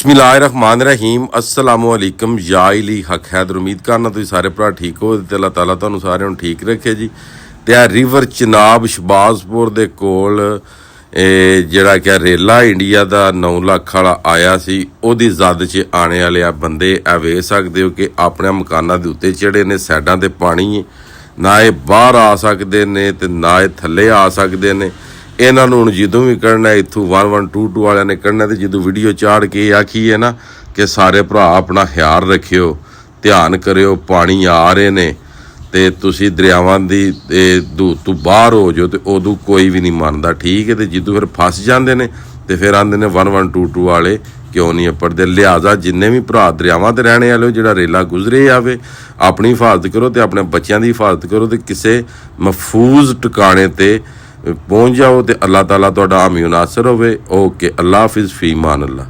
बिस्मिल्लाहिर्रहमानिर्रहीम अस्सलामुअलैकुम या इली हक हैदर। उम्मीद करना तुसीं सारे भरा ठीक हो ते अल्लाह ताला तुहानूं सारिਆਂ ਨੂੰ ठीक रखे जी। ते आ रिवर चिनाब शबाजपुर दे कोल ਜਿਹੜਾ ਕਿ ਰੇਲਾ ਇੰਡੀਆ ਦਾ 9 ਲੱਖ ਵਾਲਾ ਆਇਆ ਸੀ ਉਹਦੀ ਜ਼ਦ 'ਚ ਆਣੇ ਵਾਲੇ ਆ ਬੰਦੇ ਇਹ ਵੇਖ ਸਕਦੇ ਹੋ ਕਿ ਆਪਣੇ ਮਕਾਨਾਂ ਦੇ ਉੱਤੇ ਚੜੇ ਨੇ। ਸਾਈਡਾਂ ਤੇ ਪਾਣੀ ਨਾ ਇਹ ਬਾਹਰ ਆ ਸਕਦੇ ਨੇ ਤੇ ਨਾ ਇਹ ਥੱਲੇ ਆ ਸਕਦੇ ਨੇ। ਇਹਨਾਂ ਨੂੰ ਹੁਣ ਜਦੋਂ ਵੀ ਕੱਢਣਾ ਇੱਥੋਂ 1122 ਵਾਲਿਆਂ ਨੇ ਕੱਢਣਾ ਤੇ ਜਦੋਂ ਵੀਡੀਓ ਚਾੜ ਕੇ ਆਖੀ ਹੈ ਨਾ ਕਿ ਸਾਰੇ ਭਰਾ ਆਪਣਾ ਖਿਆਲ ਰੱਖਿਓ, ਧਿਆਨ ਕਰਿਓ, ਪਾਣੀ ਆ ਰਹੇ ਨੇ ਤੇ ਤੁਸੀਂ ਦਰਿਆਵਾਂ ਦੀ ਦੂਤ ਤੋਂ ਬਾਹਰ ਹੋ ਜਾਓ ਤੇ ਉਦੋਂ ਕੋਈ ਵੀ ਨਹੀਂ ਮੰਨਦਾ, ਠੀਕ ਹੈ। ਤੇ ਜਦੋਂ ਫਿਰ ਫਸ ਜਾਂਦੇ ਨੇ ਤੇ ਫਿਰ ਆਉਂਦੇ ਨੇ 1122 ਵਾਲੇ ਕਿਉਂ ਨਹੀਂ ਅੱਪੜਦੇ। ਲਿਹਾਜ਼ਾ ਜਿੰਨੇ ਵੀ ਭਰਾ ਦਰਿਆਵਾਂ 'ਤੇ ਰਹਿਣੇ ਵਾਲੇ ਹੋ, ਜਿਹੜਾ ਰੇਲਾ ਗੁਜ਼ਰੇ ਆਵੇ, ਆਪਣੀ ਹਿਫਾਜ਼ਤ ਕਰੋ ਤੇ ਆਪਣੇ ਬੱਚਿਆਂ ਦੀ ਹਿਫਾਜ਼ਤ ਕਰੋ ਤੇ ਕਿਸੇ ਮਹਿਫੂਜ਼ ਟਿਕਾਣੇ 'ਤੇ ਪਹੁੰਚ ਜਾਓ ਤੇ ਅੱਲਾਹ ਤਾਲਾ ਤੁਹਾਡਾ ਹਾਮੀ ਨਾਸਰ ਹੋਵੇ। ਓਕੇ, ਅੱਲਾ ਹਾਫਿਜ਼, ਫੀ ਮਾਨ ਅੱਲਾ।